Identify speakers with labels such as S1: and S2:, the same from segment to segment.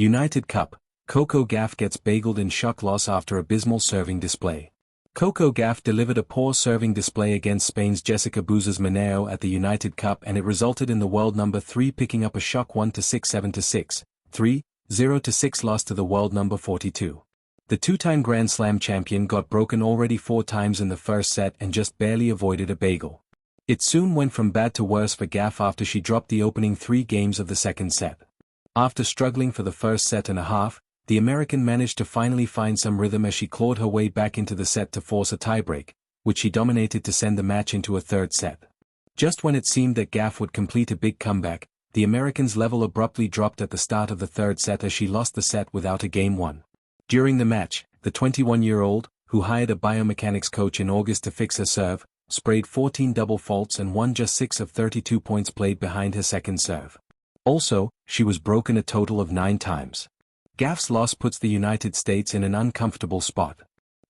S1: United Cup, Coco Gauff gets bageled in shock loss after abysmal serving display. Coco Gauff delivered a poor serving display against Spain's Jessica Busas Minero at the United Cup, and it resulted in the world number 3 picking up a shock 1-6, 7-6, 3, 0-6 loss to the world number 42. The two-time Grand Slam champion got broken already 4 times in the first set and just barely avoided a bagel. It soon went from bad to worse for Gauff after she dropped the opening 3 games of the second set. After struggling for the first set and a half, the American managed to finally find some rhythm as she clawed her way back into the set to force a tiebreak, which she dominated to send the match into a third set. Just when it seemed that Gauff would complete a big comeback, the American's level abruptly dropped at the start of the third set as she lost the set without a game won. During the match, the 21-year-old, who hired a biomechanics coach in August to fix her serve, sprayed 14 double faults and won just 6 of 32 points played behind her second serve. Also, she was broken a total of 9 times. Gauff's loss puts the United States in an uncomfortable spot.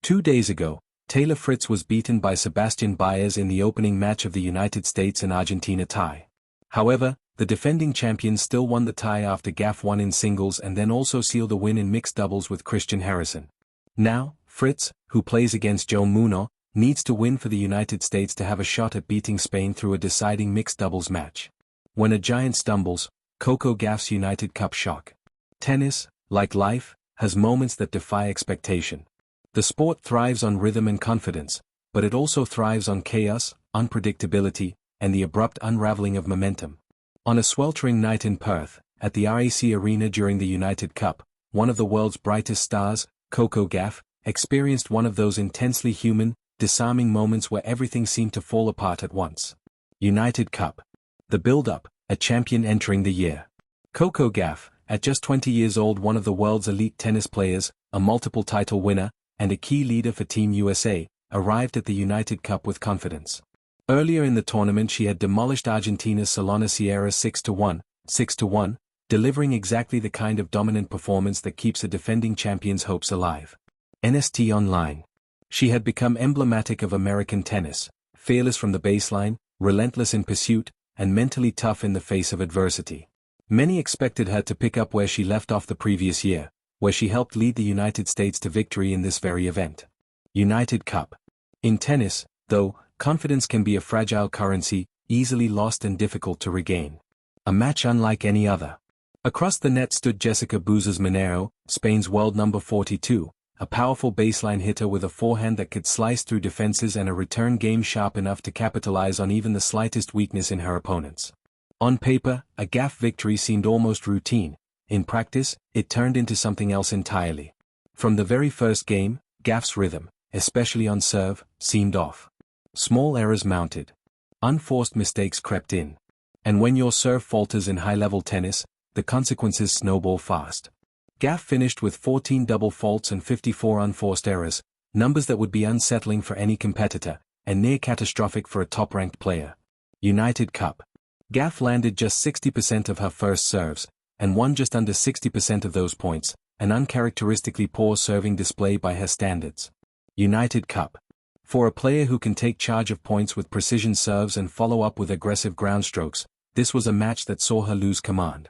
S1: 2 days ago, Taylor Fritz was beaten by Sebastian Baez in the opening match of the United States and Argentina tie. However, the defending champions still won the tie after Gauff won in singles and then also sealed a win in mixed doubles with Christian Harrison. Now, Fritz, who plays against Joe Muno, needs to win for the United States to have a shot at beating Spain through a deciding mixed doubles match. When a giant stumbles, Coco Gauff's United Cup shock. Tennis, like life, has moments that defy expectation. The sport thrives on rhythm and confidence, but it also thrives on chaos, unpredictability, and the abrupt unraveling of momentum. On a sweltering night in Perth, at the RAC Arena during the United Cup, one of the world's brightest stars, Coco Gauff, experienced one of those intensely human, disarming moments where everything seemed to fall apart at once. United Cup. The build-up, a champion entering the year. Coco Gauff, at just 20 years old, one of the world's elite tennis players, a multiple title winner, and a key leader for Team USA, arrived at the United Cup with confidence. Earlier in the tournament she had demolished Argentina's Solana Sierra 6-1, 6-1, delivering exactly the kind of dominant performance that keeps a defending champion's hopes alive. NST Online. She had become emblematic of American tennis, fearless from the baseline, relentless in pursuit, and mentally tough in the face of adversity. Many expected her to pick up where she left off the previous year, where she helped lead the United States to victory in this very event. United Cup. In tennis, though, confidence can be a fragile currency, easily lost and difficult to regain. A match unlike any other. Across the net stood Jessica Busas Minero, Spain's world number 42, a powerful baseline hitter with a forehand that could slice through defenses and a return game sharp enough to capitalize on even the slightest weakness in her opponents. On paper, a Gauff victory seemed almost routine. In practice, it turned into something else entirely. From the very first game, Gauff's rhythm, especially on serve, seemed off. Small errors mounted. Unforced mistakes crept in. And when your serve falters in high-level tennis, the consequences snowball fast. Gauff finished with 14 double faults and 54 unforced errors, numbers that would be unsettling for any competitor, and near catastrophic for a top-ranked player. United Cup. Gauff landed just 60% of her first serves, and won just under 60% of those points, an uncharacteristically poor serving display by her standards. United Cup. For a player who can take charge of points with precision serves and follow up with aggressive ground strokes, this was a match that saw her lose command.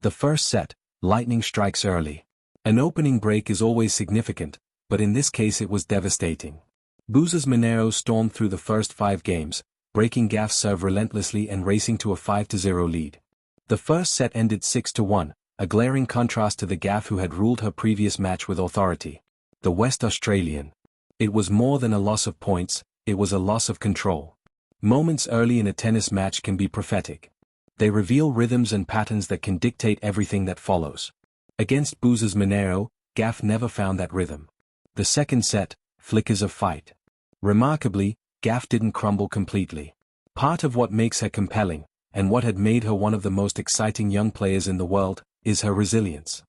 S1: The first set, lightning strikes early. An opening break is always significant, but in this case it was devastating. Busas Minero stormed through the first 5 games, breaking Gauff's serve relentlessly and racing to a 5-0 lead. The first set ended 6-1, a glaring contrast to the Gauff who had ruled her previous match with authority. The West Australian. It was more than a loss of points, it was a loss of control. Moments early in a tennis match can be prophetic. They reveal rhythms and patterns that can dictate everything that follows. Against Busas Minero, Gauff never found that rhythm. The second set, flickers of fight. Remarkably, Gauff didn't crumble completely. Part of what makes her compelling, and what had made her one of the most exciting young players in the world, is her resilience.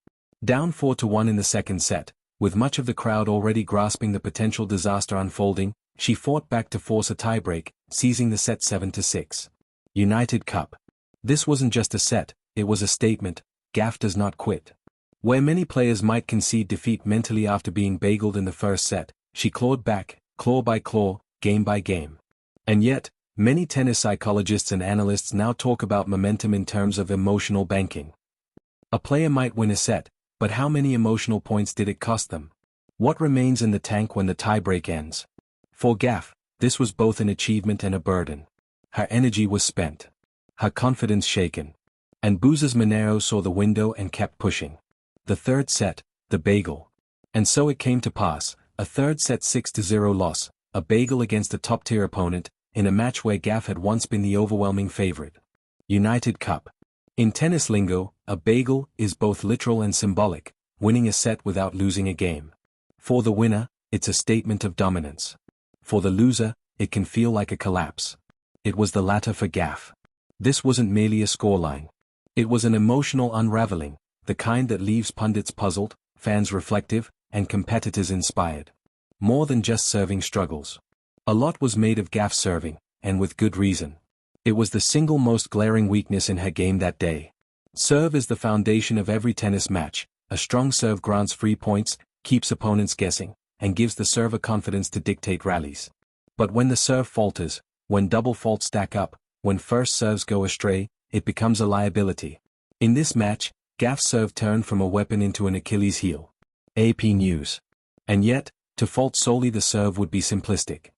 S1: Down 4-1 in the second set, with much of the crowd already grasping the potential disaster unfolding, she fought back to force a tiebreak, seizing the set 7-6. United Cup. This wasn't just a set, it was a statement. Gauff does not quit. Where many players might concede defeat mentally after being bageled in the first set, she clawed back, claw by claw, game by game. And yet, many tennis psychologists and analysts now talk about momentum in terms of emotional banking. A player might win a set, But how many emotional points did it cost them? What remains in the tank when the tiebreak ends? For Gauff, this was both an achievement and a burden. Her energy was spent. Her confidence shaken. And Bouz's Monero saw the window and kept pushing. The third set, the bagel. And so it came to pass, a third set 6-0 loss, a bagel against a top-tier opponent, in a match where Gauff had once been the overwhelming favorite. United Cup. In tennis lingo, a bagel is both literal and symbolic, winning a set without losing a game. For the winner, it's a statement of dominance. For the loser, it can feel like a collapse. It was the latter for Gauff. This wasn't merely a scoreline. It was an emotional unraveling, the kind that leaves pundits puzzled, fans reflective, and competitors inspired. More than just serving struggles. A lot was made of Gauff serving, and with good reason. It was the single most glaring weakness in her game that day. Serve is the foundation of every tennis match. A strong serve grants free points, keeps opponents guessing, and gives the server confidence to dictate rallies. But when the serve falters, when double faults stack up, when first serves go astray, it becomes a liability. In this match, Gauff's serve turned from a weapon into an Achilles heel. AP News. And yet, to fault solely the serve would be simplistic.